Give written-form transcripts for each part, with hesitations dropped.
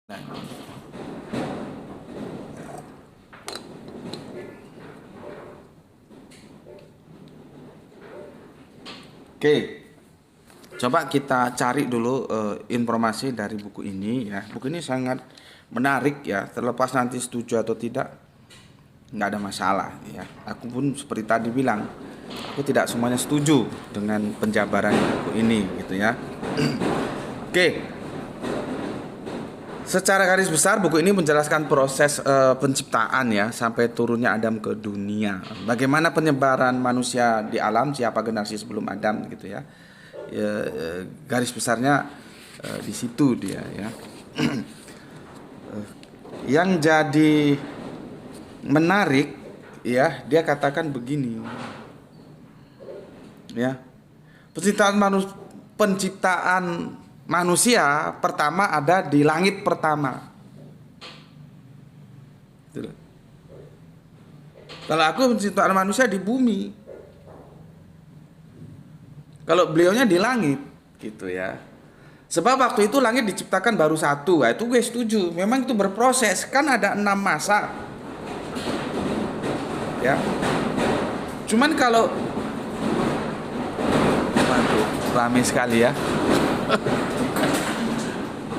Nah, oke, coba kita cari dulu informasi dari buku ini ya. Buku ini sangat menarik ya. Terlepas nanti setuju atau tidak, nggak ada masalah ya. Aku pun seperti tadi bilang, aku tidak semuanya setuju dengan penjabaran buku ini gitu ya. Oke. Secara garis besar buku ini menjelaskan proses penciptaan ya sampai turunnya Adam ke dunia. Bagaimana penyebaran manusia di alam, siapa generasi sebelum Adam gitu ya. Garis besarnya di situ dia ya. Yang jadi menarik ya, dia katakan begini. Ya. Penciptaan manusia pertama ada di langit pertama. Kalau aku penciptaan manusia di bumi, kalau beliaunya di langit, gitu ya. Sebab waktu itu langit diciptakan baru satu, nah, itu gue setuju. Memang itu berproses, kan ada 6 masa, ya. Cuman kalau, waduh, ramai sekali ya.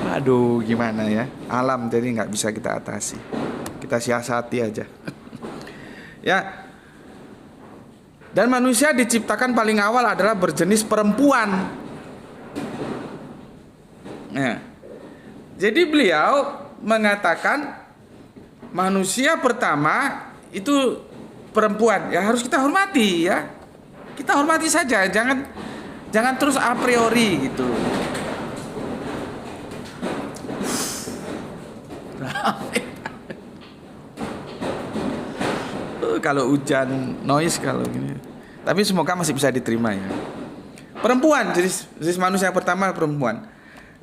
Aduh, gimana ya? Alam jadi nggak bisa kita atasi. Kita siasati aja. Ya. Dan manusia diciptakan paling awal adalah berjenis perempuan. Nah, jadi beliau mengatakan manusia pertama itu perempuan. Ya harus kita hormati ya. Kita hormati saja, jangan terus a priori gitu. Kalau hujan noise kalau gini, tapi semoga masih bisa diterima ya. Perempuan, jenis manusia yang pertama perempuan.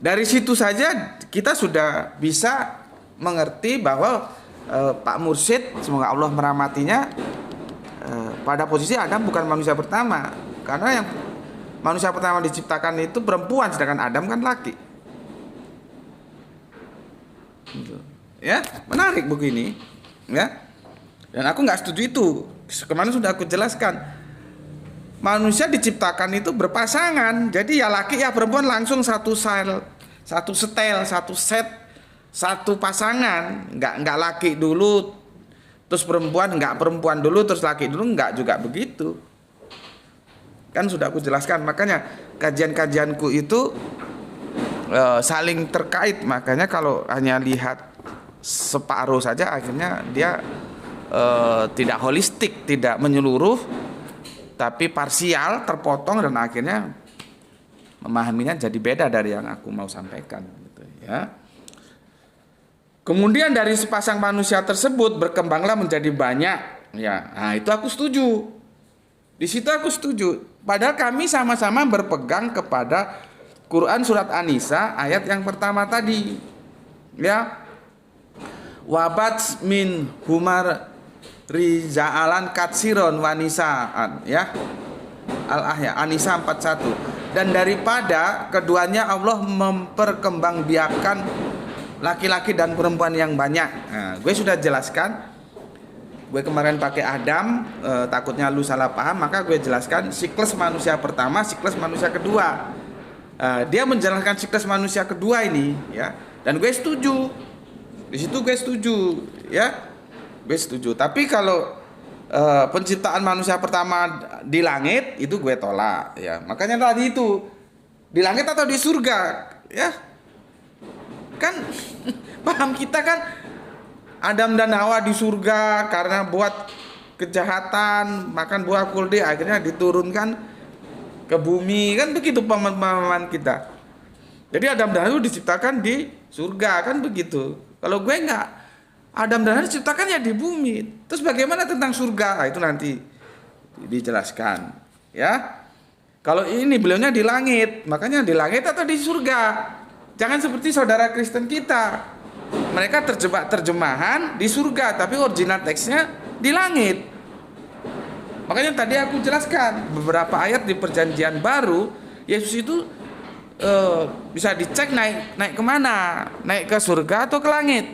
Dari situ saja kita sudah bisa mengerti bahwa Pak Mursyid, semoga Allah merahmatinya, pada posisi Adam bukan manusia pertama, karena yang manusia pertama diciptakan itu perempuan, sedangkan Adam kan laki. Ya, menarik buku ini, ya. Dan aku nggak setuju itu. Kemarin sudah aku jelaskan. Manusia diciptakan itu berpasangan. Jadi ya laki ya perempuan langsung satu sel, satu setel, satu set, satu pasangan. Nggak laki dulu, terus perempuan, nggak perempuan dulu, terus laki dulu, nggak juga begitu. Kan sudah aku jelaskan. Makanya kajian-kajianku itu saling terkait. Makanya kalau hanya lihat separuh saja, akhirnya dia tidak holistik, tidak menyeluruh, tapi parsial, terpotong, dan akhirnya memahaminya jadi beda dari yang aku mau sampaikan gitu ya. Kemudian dari sepasang manusia tersebut berkembanglah menjadi banyak ya. Nah, itu aku setuju. Di situ aku setuju. Padahal kami sama-sama berpegang kepada Quran surat An-Nisa ayat yang pertama tadi. Ya. Wabat min humar rija'alan katsiron wanisaan ya. Al-Ahya An-Nisa 41. Dan daripada keduanya Allah memperkembangbiakan laki-laki dan perempuan yang banyak. Nah, gue sudah jelaskan. Gue kemarin pakai Adam, takutnya lu salah paham, maka gue jelaskan siklus manusia pertama, siklus manusia kedua. Dia menjalankan siklus manusia kedua ini ya. Dan gue setuju. Di situ gue setuju ya. Gue setuju. Tapi kalau penciptaan manusia pertama di langit itu gue tolak ya. Makanya tadi itu di langit atau di surga ya. Kan paham kita kan Adam dan Hawa di surga karena buat kejahatan, makan buah kuldi, akhirnya diturunkan ke bumi, kan begitu pemahaman kita. Jadi Adam dan Hawa diciptakan di surga, kan begitu. Kalau gue enggak, Adam dan Hawa diciptakan ya di bumi. Terus bagaimana tentang surga? Nah, itu nanti dijelaskan ya. Kalau ini beliaunya di langit, makanya di langit atau di surga. Jangan seperti saudara Kristen kita. Mereka terjebak terjemahan di surga, tapi original teksnya di langit. Makanya tadi aku jelaskan beberapa ayat di Perjanjian Baru, Yesus itu bisa dicek naik kemana, naik ke surga atau ke langit.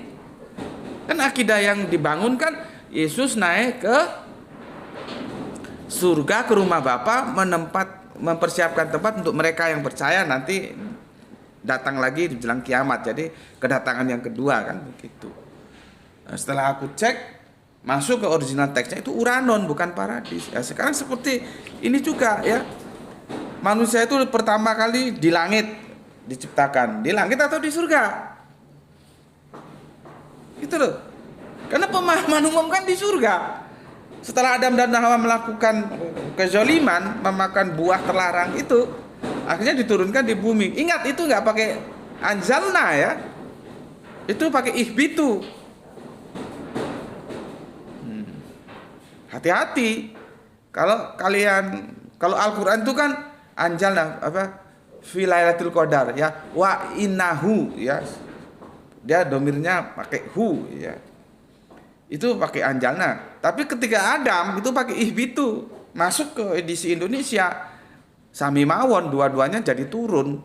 Kan akidah yang dibangun kan Yesus naik ke surga, ke rumah Bapa, mempersiapkan tempat untuk mereka yang percaya nanti datang lagi di jelang kiamat. Jadi kedatangan yang kedua kan begitu. Nah, setelah aku cek masuk ke original teksnya itu Uranon bukan paradis. Ya, sekarang seperti ini juga ya. Manusia itu pertama kali di langit diciptakan, di langit atau di surga? Gitu loh. Karena pemahaman umum kan di surga. Setelah Adam dan Hawa melakukan kezaliman, memakan buah terlarang itu, akhirnya diturunkan di bumi. Ingat itu nggak pakai anzalna ya, itu pakai ihbitu. Hati-hati kalau Al-Quran itu kan anjalna apa fi lailatul qadar ya, wa innahu ya, dia domirnya pakai hu ya, itu pakai anjalna. Tapi ketika Adam itu pakai ihbitu, masuk ke edisi Indonesia sami mawon, dua-duanya jadi turun.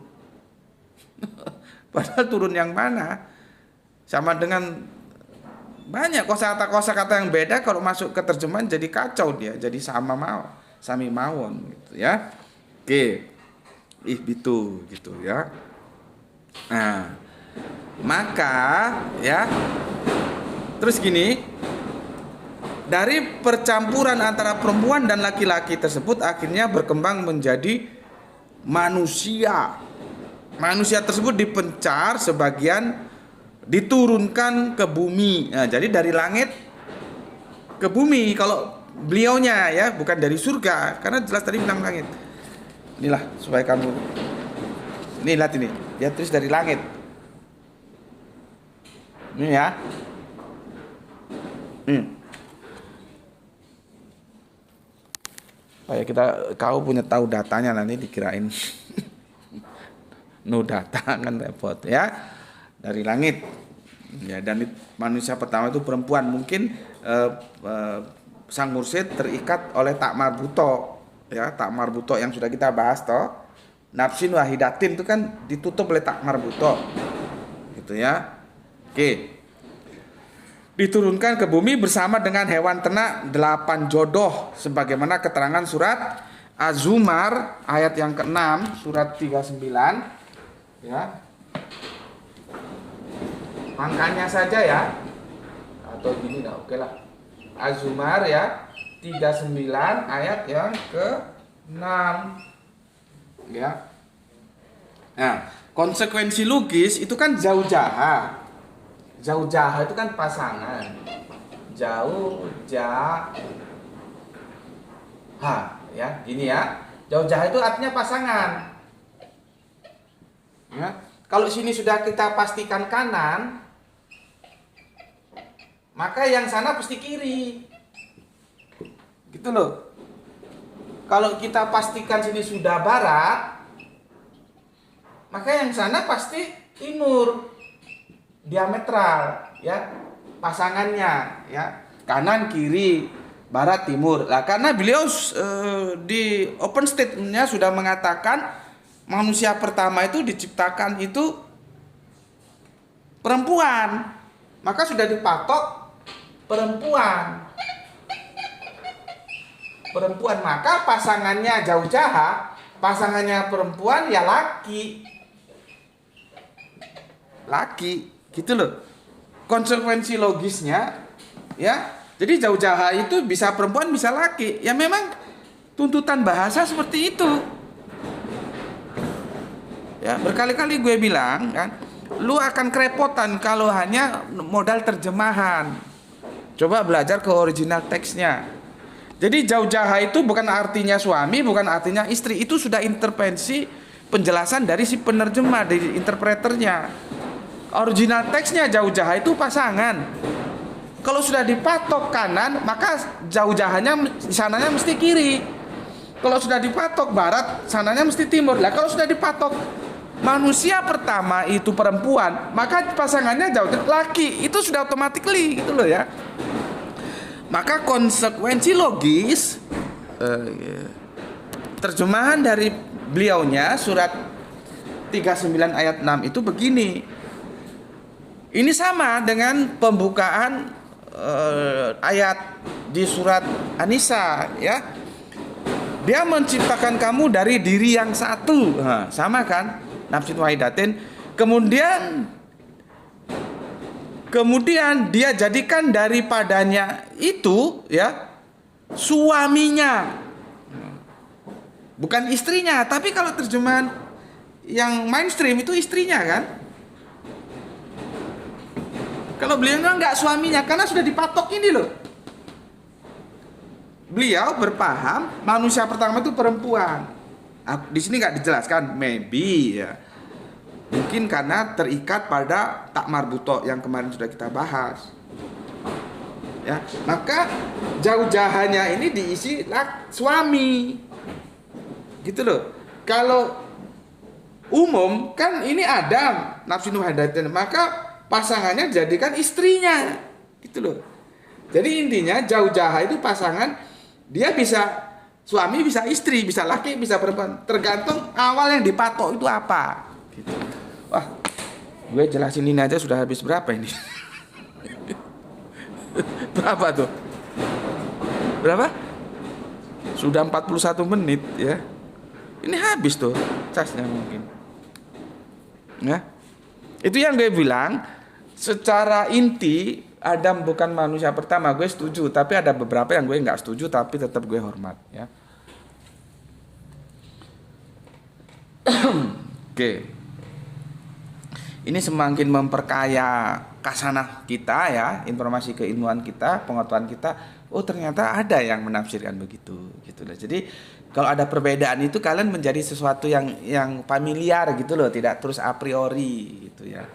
Padahal turun yang mana? Sama dengan banyak kosakata yang beda, kalau masuk ke terjemahan jadi kacau dia, jadi sami mawon gitu ya. Oke. Ihbitu gitu ya. Nah, maka ya terus gini, dari percampuran antara perempuan dan laki-laki tersebut akhirnya berkembang menjadi manusia. Manusia tersebut dipencar, sebagian diturunkan ke bumi. Nah, jadi dari langit ke bumi kalau beliaunya ya, bukan dari surga, karena jelas tadi bilang langit. Inilah supaya kamu ini lihat ini, dia tulis dari langit. Ini ya. Supaya kau punya tahu datanya, nanti dikirain no data kan repot ya. Dari langit ya, dan manusia pertama itu perempuan. Mungkin Sang Mursyid terikat oleh tak marbuto ya, tak marbuto yang sudah kita bahas toh, nafsin wahidatin itu kan ditutup oleh tak marbuto gitu ya. Oke, diturunkan ke bumi bersama dengan hewan ternak 8 jodoh sebagaimana keterangan surat Az-Zumar ayat yang ke-6, surat 39 ya. Angkanya saja ya, atau gini dah, oke lah. Az-Zumar ya 39 ayat yang ke-6 ya. Nah, konsekuensi logis itu kan jauh-jaha. Jauh-jaha itu kan pasangan. Jauh-jaha ya, gini ya. Jauh-jaha itu artinya pasangan. Ya. Kalau sini sudah kita pastikan kanan, maka yang sana pasti kiri. Gitu loh. Kalau kita pastikan sini sudah barat, maka yang sana pasti timur. Diametral ya pasangannya ya, kanan kiri, barat timur. Lah karena beliau di open statement-nya sudah mengatakan manusia pertama itu diciptakan itu perempuan, maka sudah dipatok perempuan, maka pasangannya jauh-jaha, pasangannya perempuan ya laki, gitu loh konsekuensi logisnya ya. Jadi jauh-jaha itu bisa perempuan bisa laki, ya memang tuntutan bahasa seperti itu ya. Berkali-kali gue bilang kan, lu akan kerepotan kalau hanya modal terjemahan. Coba belajar ke original teksnya. Jadi jauh-jaha itu bukan artinya suami, bukan artinya istri. Itu sudah intervensi penjelasan dari si penerjemah, dari interpreternya. Original teksnya jauh-jaha itu pasangan. Kalau sudah dipatok kanan, maka jauh-jahanya sananya mesti kiri. Kalau sudah dipatok barat, sananya mesti timur. Lah kalau sudah dipatok manusia pertama itu perempuan, maka pasangannya jauh laki. Itu sudah automatically gitu loh ya. Maka konsekuensi logis terjemahan dari beliaunya surat 39 ayat 6 itu begini. Ini sama dengan pembukaan ayat di surat An-Nisa ya. Dia menciptakan kamu dari diri yang satu. Nah, sama kan? Nafsin wahidatin. Kemudian dia jadikan daripadanya itu ya suaminya. Bukan istrinya, tapi kalau terjemahan yang mainstream itu istrinya kan? Kalau beliau enggak suaminya, karena sudah dipatok ini loh. Beliau berpaham manusia pertama itu perempuan. Di sini nggak dijelaskan, maybe ya. Mungkin karena terikat pada tak marbuto yang kemarin sudah kita bahas. Ya, maka jauh-jahannya ini diisi suami. Gitu loh. Kalau umum kan ini Adam nafsin wahidatin, maka pasangannya jadikan istrinya. Gitu loh. Jadi intinya jauh-jaha itu pasangan, dia bisa suami, bisa istri, bisa laki, bisa perempuan, tergantung awal yang dipatok itu apa. Gitu. Wah, gue jelasin ini aja sudah habis berapa ini? Berapa tuh? Berapa? Sudah 41 menit ya. Ini habis tuh casnya mungkin. Ya. Itu yang gue bilang, secara inti Adam bukan manusia pertama, gue setuju, tapi ada beberapa yang gue nggak setuju, tapi tetap gue hormat ya. Oke. Ini semakin memperkaya kasanah kita ya, informasi keilmuan kita, pengetahuan kita. Oh ternyata ada yang menafsirkan begitu, gitu loh. Jadi kalau ada perbedaan itu kalian menjadi sesuatu yang familiar gitu loh, tidak terus a priori gitu ya.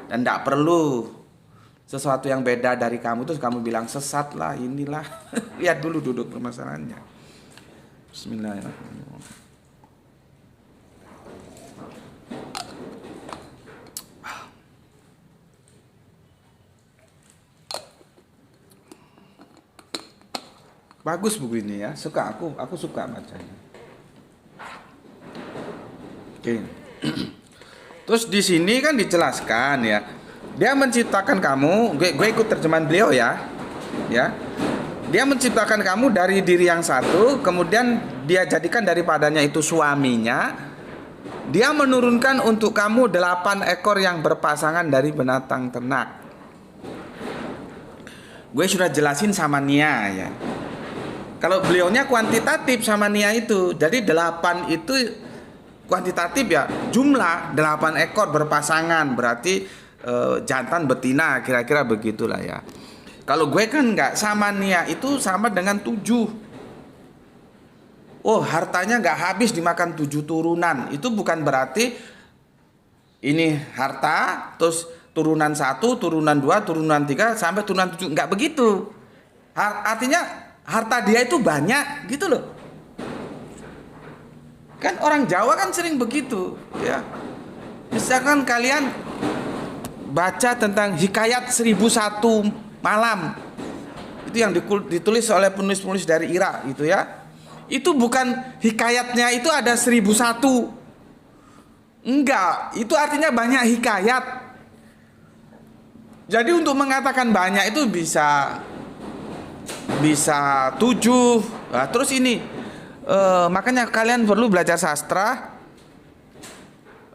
Dan tidak perlu sesuatu yang beda dari kamu terus kamu bilang sesat lah, inilah. Lihat dulu duduk permasalahannya. Bismillahirrahmanirrahim. Bagus buku ini ya, suka aku suka bacanya. Oke. Terus di sini kan dijelaskan ya, dia menciptakan kamu, gue ikut terjemahan beliau ya. Dia menciptakan kamu dari diri yang satu, kemudian dia jadikan daripadanya itu suaminya. Dia menurunkan untuk kamu 8 ekor yang berpasangan dari binatang ternak. Gue sudah jelasin sama Nia ya. Kalau beliaunya kuantitatif sama Nia itu, jadi 8 itu kuantitatif ya, jumlah 8 ekor berpasangan, berarti jantan betina, kira-kira begitulah ya. Kalau gue kan nggak, sama Nia itu sama dengan 7. Oh hartanya nggak habis dimakan 7 turunan, itu bukan berarti ini harta terus turunan 1, turunan 2, turunan 3 sampai turunan 7, nggak begitu. Artinya harta dia itu banyak gitu loh. Kan orang Jawa kan sering begitu ya. Misalkan kalian baca tentang hikayat 1001 malam, itu yang ditulis oleh penulis-penulis dari Irak gitu ya. Itu bukan hikayatnya itu ada 1001. Enggak, itu artinya banyak hikayat. Jadi untuk mengatakan banyak itu bisa 7. Nah, terus ini makanya kalian perlu belajar sastra.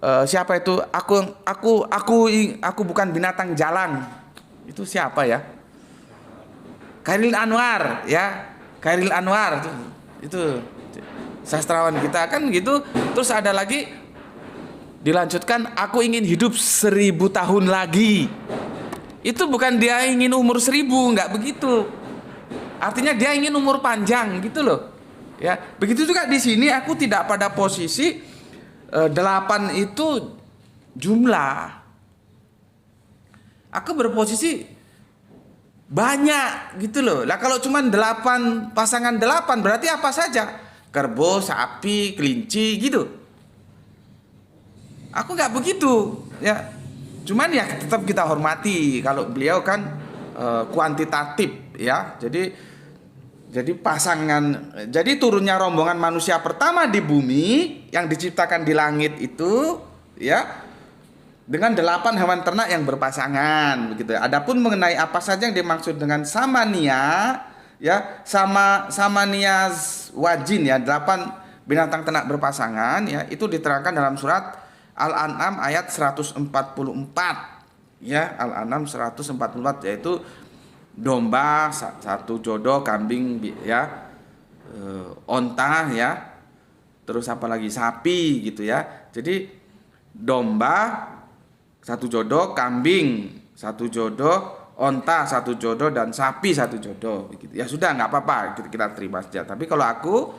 Siapa itu? Aku bukan binatang jalan. Itu siapa ya? Khairil Anwar ya. Khairil Anwar itu sastrawan kita kan gitu. Terus ada lagi dilanjutkan, aku ingin hidup 1000 tahun lagi. Itu bukan dia ingin umur 1000, nggak begitu. Artinya dia ingin umur panjang gitu loh. Ya, begitu juga di sini aku tidak pada posisi 8 itu jumlah. Aku berposisi banyak gitu loh. Lah kalau cuma 8 pasangan 8 berarti apa saja? Kerbau, sapi, kelinci gitu. Aku nggak begitu ya. Cuman ya tetap kita hormati kalau beliau kan kuantitatif ya. Jadi pasangan, jadi turunnya rombongan manusia pertama di bumi yang diciptakan di langit itu ya, dengan 8 hewan ternak yang berpasangan begitu. Adapun mengenai apa saja yang dimaksud dengan samania, ya, samania wajin ya, 8 binatang ternak berpasangan ya, itu diterangkan dalam surat Al-An'am ayat 144 ya, Al-An'am 144, yaitu domba satu jodoh, kambing ya, onta ya, terus apa lagi, sapi gitu ya. Jadi domba satu jodoh, kambing satu jodoh, onta satu jodoh, dan sapi satu jodoh gitu. Ya sudah, nggak apa-apa, kita terima saja. Tapi kalau aku,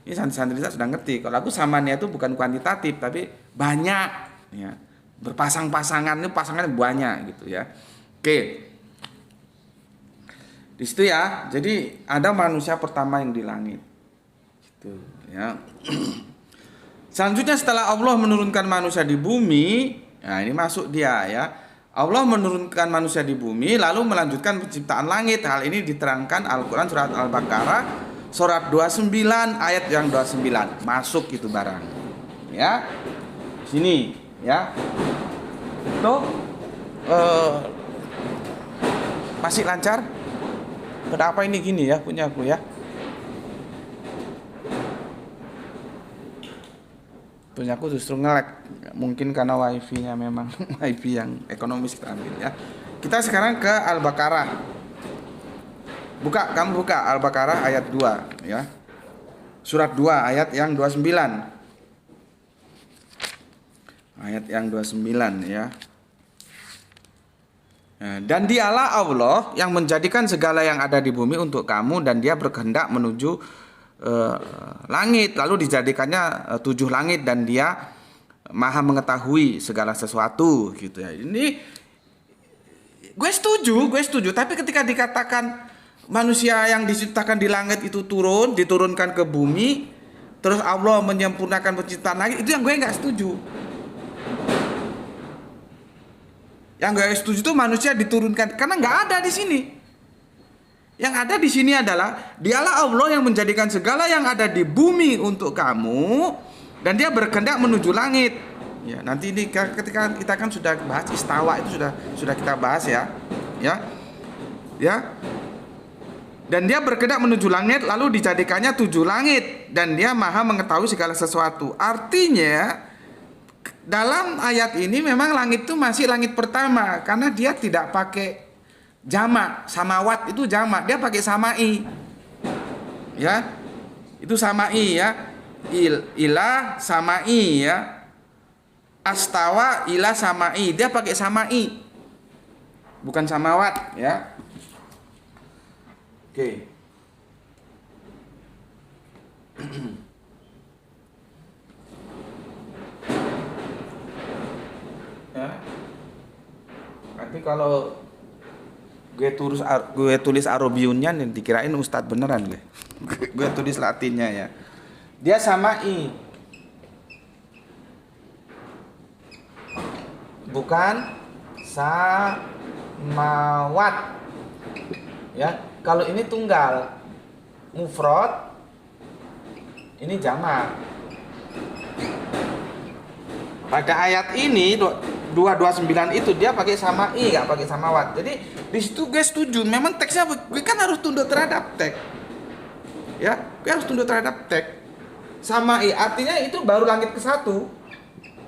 ini santri-santri saya sudah ngerti, kalau aku samanya itu bukan kuantitatif tapi banyak ya, berpasang-pasangan, ini pasangannya banyak gitu ya. Oke, di situ ya. Jadi ada manusia pertama yang di langit gitu ya. Selanjutnya setelah Allah menurunkan manusia di bumi, nah ini masuk dia ya. Allah menurunkan manusia di bumi lalu melanjutkan penciptaan langit. Hal ini diterangkan Al-Qur'an surat Al-Baqarah surat 29 ayat yang 29. Masuk itu barang. Ya. Sini ya. Tuh masih lancar? Kenapa ini gini ya punya aku ya? Punya aku justru nge-lag. Mungkin karena wifi-nya memang wifi yang ekonomis kita ambil ya. Kita sekarang ke Al-Baqarah. Kamu buka Al-Baqarah ayat 2 ya. Surat 2 ayat yang 29. Ayat yang 29 ya. Dan dialah Allah yang menjadikan segala yang ada di bumi untuk kamu, dan dia berkehendak menuju langit, lalu dijadikannya 7 langit, dan dia maha mengetahui segala sesuatu gitu ya. Ini gue setuju, tapi ketika dikatakan manusia yang diciptakan di langit itu diturunkan ke bumi, terus Allah menyempurnakan penciptaan langit, itu yang gue nggak setuju. Yang gue setuju itu manusia diturunkan, karena nggak ada di sini. Yang ada di sini adalah dialah Allah yang menjadikan segala yang ada di bumi untuk kamu, dan dia berkehendak menuju langit. Ya, nanti ini ketika kita kan sudah bahas istawa, itu sudah kita bahas ya. Ya. Dan dia berkehendak menuju langit lalu dijadikannya 7 langit, dan dia maha mengetahui segala sesuatu. Artinya dalam ayat ini memang langit itu masih langit pertama, karena dia tidak pakai jamak. Samawat itu jamak, dia pakai samai. Ya. Itu samai ya. Ilah samai ya. Astawa ilah samai, dia pakai samai. Bukan samawat ya. Oke. Ya. Nanti kalau gue tulis Arabiunnya nih dikirain ustadz beneran gue. Gue tulis Latinnya ya. Dia samai. Bukan samawat. Ya, kalau ini tunggal. Mufrad. Ini jamak. Pada ayat ini 229 itu dia pakai samai, nggak pakai samawat. Jadi di situ gue setuju. Memang teksnya gue kan harus tunduk terhadap teks. Ya, gue harus tunduk terhadap teks. Samai artinya itu baru langit ke-1.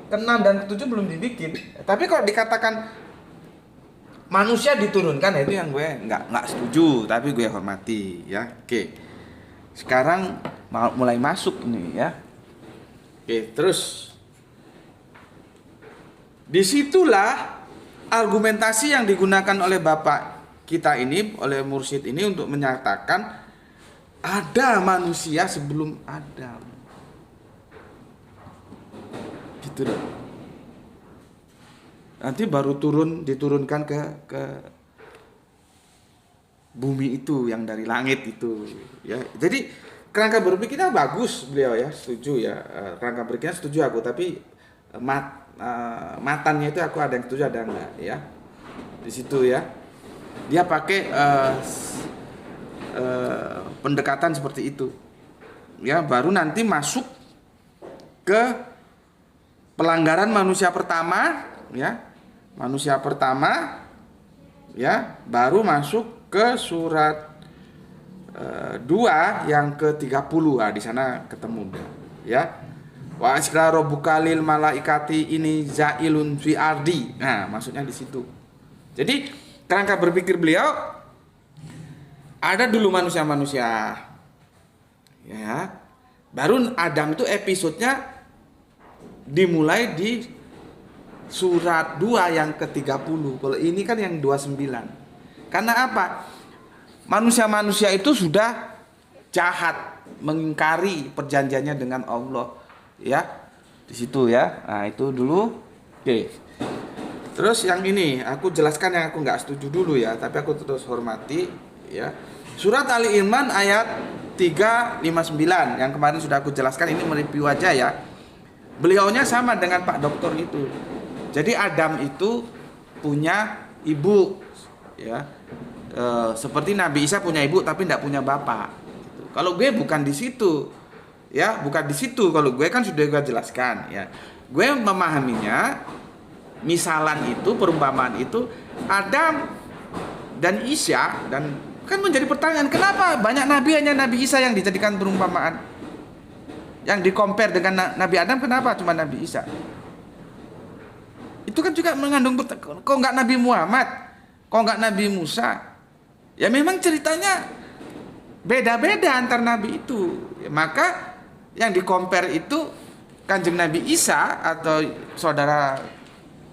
Ke-6 dan ke-7 belum dibikin. Tapi kalau dikatakan manusia diturunkan, itu yang gue nggak setuju, tapi gue hormati ya. Oke. Sekarang mulai masuk ini ya. Oke, terus disitulah argumentasi yang digunakan oleh bapak kita ini, oleh mursyid ini, untuk menyatakan ada manusia sebelum Adam. Gitu loh. Nanti baru diturunkan ke bumi itu yang dari langit itu ya. Jadi kerangka berpikirnya bagus beliau ya, setuju ya. Kerangka berpikirnya setuju aku, tapi matannya itu aku ada yang setuju ada yang enggak ya. Di situ ya. Dia pakai pendekatan seperti itu. Ya, baru nanti masuk ke pelanggaran manusia pertama, ya. Manusia pertama, ya, baru masuk ke surat 2 yang ke-30. Di sana ketemu, ya. Wa asra rabbuka lil malaikati ini zailun fi ardi. Nah, maksudnya di situ. Jadi, kerangka berpikir beliau ada dulu manusia-manusia. Ya. Baru Adam itu episodenya dimulai di surat 2 yang ke-30. Kalau ini kan yang 29. Karena apa? Manusia-manusia itu sudah jahat, mengingkari perjanjiannya dengan Allah. Ya, di situ ya. Nah, itu dulu. Oke. Terus yang ini aku jelaskan yang aku nggak setuju dulu ya, tapi aku terus hormati ya. Surat Ali Imran ayat 359 yang kemarin sudah aku jelaskan, ini mereview aja ya. Beliaunya sama dengan Pak Dokter itu. Jadi Adam itu punya ibu ya. Seperti Nabi Isa punya ibu tapi tidak punya bapak. Kalau gue bukan di situ. Ya, bukan di situ. Kalau gue kan sudah gue jelaskan ya. Gue memahaminya misalan itu, perumpamaan itu Adam dan Isa, dan kan menjadi pertanyaan kenapa banyak nabi hanya Nabi Isa yang dijadikan perumpamaan. Yang di-compare dengan Nabi Adam kenapa cuma Nabi Isa? Itu kan juga mengandung kok enggak Nabi Muhammad? Kok enggak Nabi Musa? Ya memang ceritanya beda-beda antar nabi itu. Ya, maka yang di-compare itu Kanjeng Nabi Isa atau saudara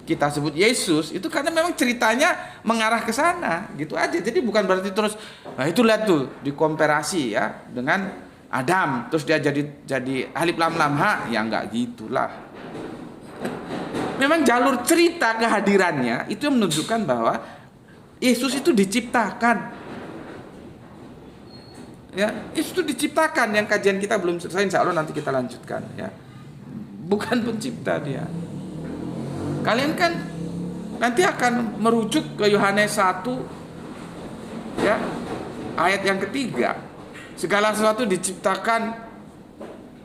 kita sebut Yesus itu karena memang ceritanya mengarah ke sana, gitu aja. Jadi bukan berarti terus nah itu lihat tuh dikomparasi ya dengan Adam terus dia jadi alif lam lam ha, ya enggak gitulah. Memang jalur cerita kehadirannya itu menunjukkan bahwa Yesus itu diciptakan. Ya, Yesus itu diciptakan. Yang kajian kita belum selesai, insya Allah nanti kita lanjutkan ya. Bukan pencipta dia. Kalian kan nanti akan merujuk ke Yohanes 1 ya, ayat yang ketiga. Segala sesuatu diciptakan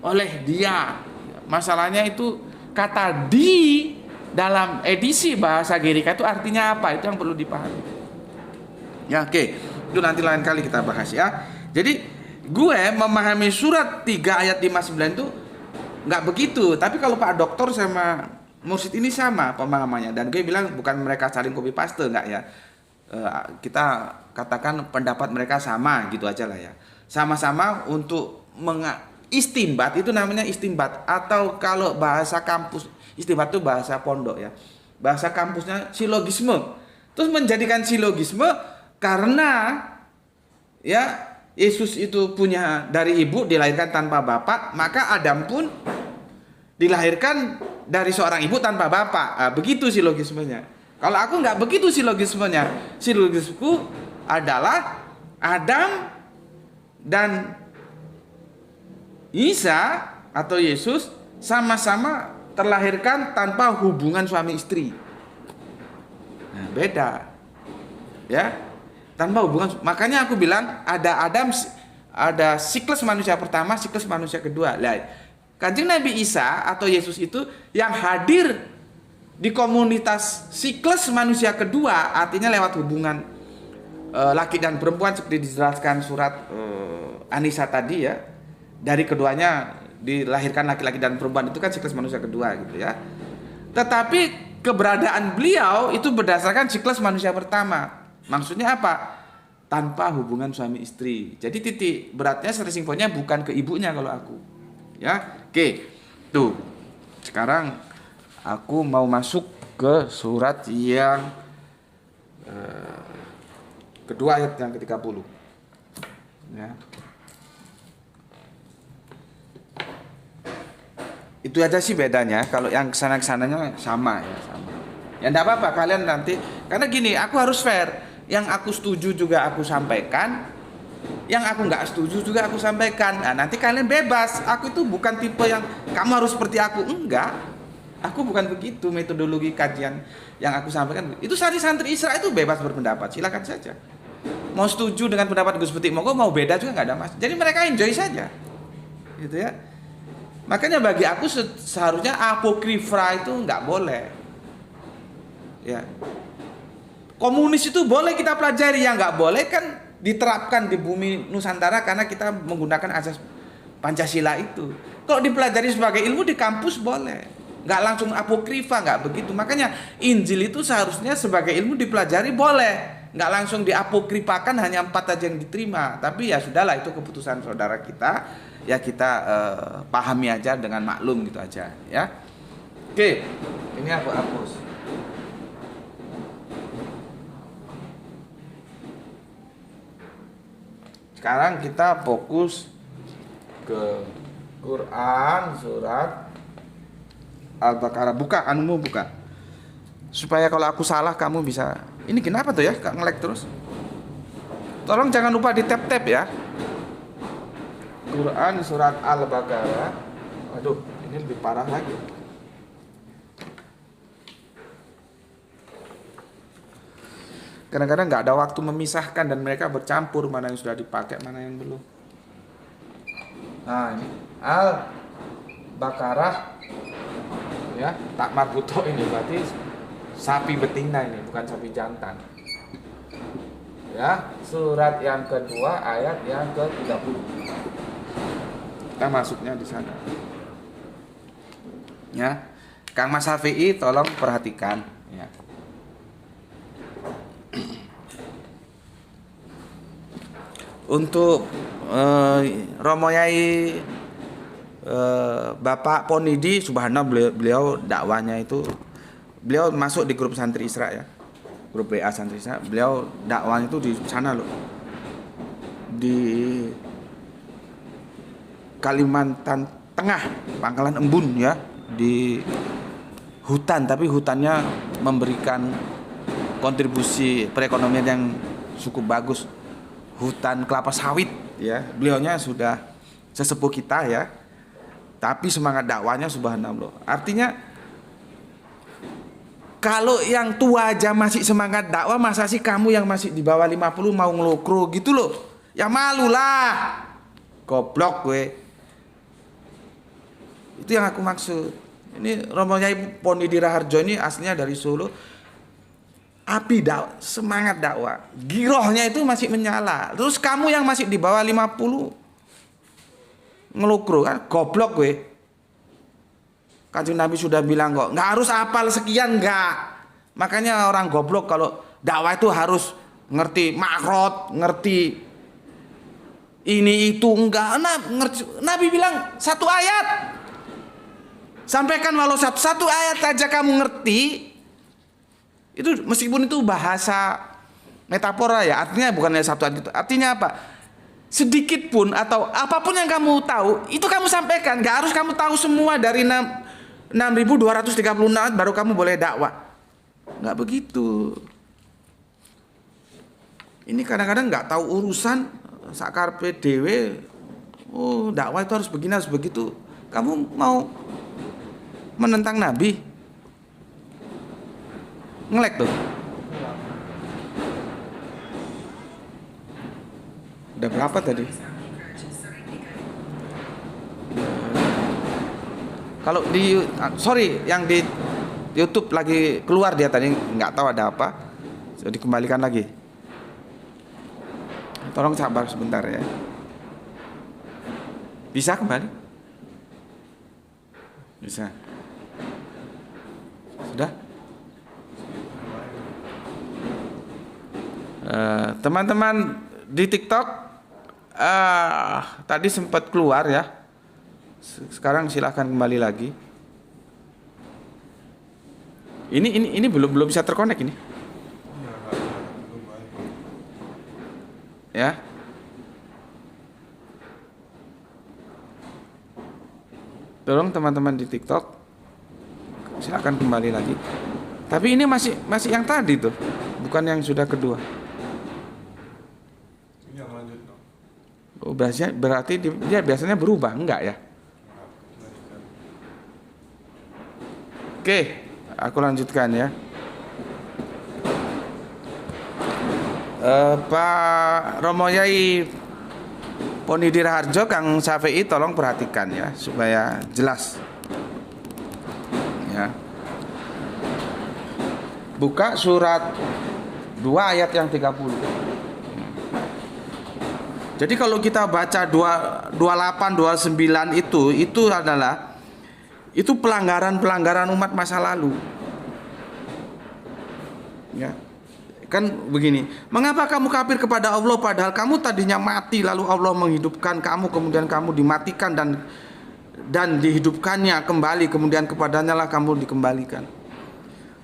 oleh dia. Masalahnya itu kata di dalam edisi bahasa Gerika itu artinya apa? Itu yang perlu dipahami. Ya, oke. Itu nanti lain kali kita bahas ya. Jadi gue memahami surat 3 ayat 59 itu nggak begitu. Tapi kalau Pak Dokter sama Mursyid ini sama pemahamannya. Dan gue bilang bukan mereka saling copy paste, enggak ya. Kita katakan pendapat mereka sama gitu aja lah ya. Sama-sama untuk istinbat, itu namanya istinbat. Atau kalau bahasa kampus, istinbat itu bahasa pondok ya. Bahasa kampusnya silogisme. Terus menjadikan silogisme karena ya Yesus itu punya dari ibu, dilahirkan tanpa bapak, maka Adam pun dilahirkan dari seorang ibu tanpa bapak. Nah, begitu silogismenya. Kalau aku nggak begitu silogismenya. Silogisku adalah Adam dan Isa atau Yesus sama-sama terlahirkan tanpa hubungan suami istri. Nah, beda. Ya. Tanpa hubungan, makanya aku bilang ada Adam, ada siklus manusia pertama, siklus manusia kedua. Lah, Kanjeng Nabi Isa atau Yesus itu yang hadir di komunitas siklus manusia kedua, artinya lewat hubungan laki dan perempuan seperti dijelaskan surat An-Nisa tadi ya. Dari keduanya dilahirkan laki-laki dan perempuan, itu kan siklus manusia kedua gitu ya. Tetapi keberadaan beliau itu berdasarkan siklus manusia pertama. Maksudnya apa? Tanpa hubungan suami istri. Jadi titik beratnya stressing point-nya bukan ke ibunya kalau aku. Ya, oke. Tuh. Sekarang aku mau masuk ke surat yang kedua ayat yang ke-30. Ya. Itu aja sih bedanya. Kalau yang kesana-kesananya sama ya, sama. Ya enggak apa-apa kalian nanti, karena gini, aku harus fair. Yang aku setuju juga aku sampaikan, yang aku nggak setuju juga aku sampaikan. Nah, nanti kalian bebas. Aku itu bukan tipe yang kamu harus seperti aku, enggak. Aku bukan begitu metodologi kajian yang aku sampaikan. Itu santri Israel itu bebas berpendapat, silakan saja. Mau setuju dengan pendapat Gus Betik, mau beda juga nggak ada mas. Jadi mereka enjoy saja, gitu ya. Makanya bagi aku seharusnya apokrifa itu nggak boleh. Ya. Komunis itu boleh kita pelajari, yang nggak boleh kan diterapkan di bumi Nusantara karena kita menggunakan asas Pancasila itu. Kalau dipelajari sebagai ilmu di kampus boleh, nggak langsung apokrifa, nggak begitu. Makanya Injil itu seharusnya sebagai ilmu dipelajari boleh, nggak langsung diapokrifakan hanya 4 aja yang diterima. Tapi ya sudahlah, itu keputusan saudara kita, ya kita pahami aja dengan maklum gitu aja ya. Oke, ini aku hapus. Sekarang kita fokus ke Quran surat Al-Baqarah. Buka, anumu buka. Supaya kalau aku salah kamu bisa. Ini kenapa tuh ya? Kak nge-lag terus. Tolong jangan lupa di tap-tap ya. Quran surat Al-Baqarah. Aduh, ini lebih parah lagi. Kadang-kadang nggak ada waktu memisahkan dan mereka bercampur mana yang sudah dipakai, mana yang belum. Nah, ini Al-Baqarah ya, tak marbuto ini berarti sapi betina ini, bukan sapi jantan. Ya, surat yang kedua ayat yang ke-30. Kita masuknya di sana. Ya. Kang Mas Syafi'i tolong perhatikan ya. Untuk Romo Yai Bapak Ponidi, subhanallah, beliau dakwanya itu, beliau masuk di grup santri Isra ya, grup WA santri Isra. Beliau dakwanya itu di sana loh, di Kalimantan Tengah, Pangkalan Embun ya, di hutan, tapi hutannya memberikan kontribusi perekonomian yang cukup bagus. Hutan kelapa sawit ya, beliaunya sudah sesepuh kita ya, tapi semangat dakwanya subhanallah. Artinya kalau yang tua aja masih semangat dakwah, masa sih kamu yang masih di bawah 50 mau ngelokro gitu loh? Ya malulah, goblok gue. Itu yang aku maksud. Ini Romo Yai Ponidi Raharjo ini aslinya dari Solo. Api dakwah, semangat dakwah, girohnya itu masih menyala. Terus kamu yang masih di bawah 50 ngelukro kan, goblok gue. Kanjeng Nabi sudah bilang kok, nggak harus hafal sekian, nggak. Makanya orang goblok kalau dakwah itu harus ngerti makrot, ngerti ini itu, enggak. Nabi bilang satu ayat, sampaikan walau satu ayat aja kamu ngerti. Itu meskipun itu bahasa metafora ya, artinya bukannya satu ayat, artinya apa? Sedikit pun atau apapun yang kamu tahu, itu kamu sampaikan. Gak harus kamu tahu semua dari 6.236 baru kamu boleh dakwah. Gak begitu. Ini kadang-kadang gak tahu urusan, sakarpe dewe. Oh, dakwah itu harus begini, harus begitu. Kamu mau menentang Nabi? Ngelek tuh. Udah berapa tadi? Kalau di yang di YouTube lagi keluar dia tadi, nggak tahu ada apa. Jadi dikembalikan lagi. Tolong sabar sebentar ya. Bisa kembali? Bisa. Sudah? Teman-teman di TikTok tadi sempat keluar ya. Sekarang silahkan kembali lagi. Ini belum bisa terkonek ini. Ya. Tolong teman-teman di TikTok silahkan kembali lagi. Tapi ini masih yang tadi tuh, bukan yang sudah kedua. Oh, berarti dia biasanya berubah, enggak ya? Oke, aku lanjutkan ya. Pak Romo Yai Ponidir Harjo, Kang Syafi'i, tolong perhatikan ya supaya jelas. Ya. Buka surat 2 ayat yang 30. Jadi kalau kita baca 28, 29 itu adalah pelanggaran umat masa lalu. Ya. Kan begini, mengapa kamu kafir kepada Allah padahal kamu tadinya mati lalu Allah menghidupkan kamu, kemudian kamu dimatikan dan dihidupkannya kembali, kemudian kepadanya lah kamu dikembalikan.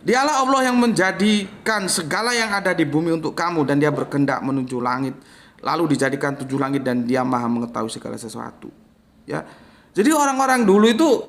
Dialah Allah yang menjadikan segala yang ada di bumi untuk kamu, dan dia berkehendak menuju langit, lalu dijadikan 7 langit, dan dia maha mengetahui segala sesuatu. Ya. Jadi orang-orang dulu itu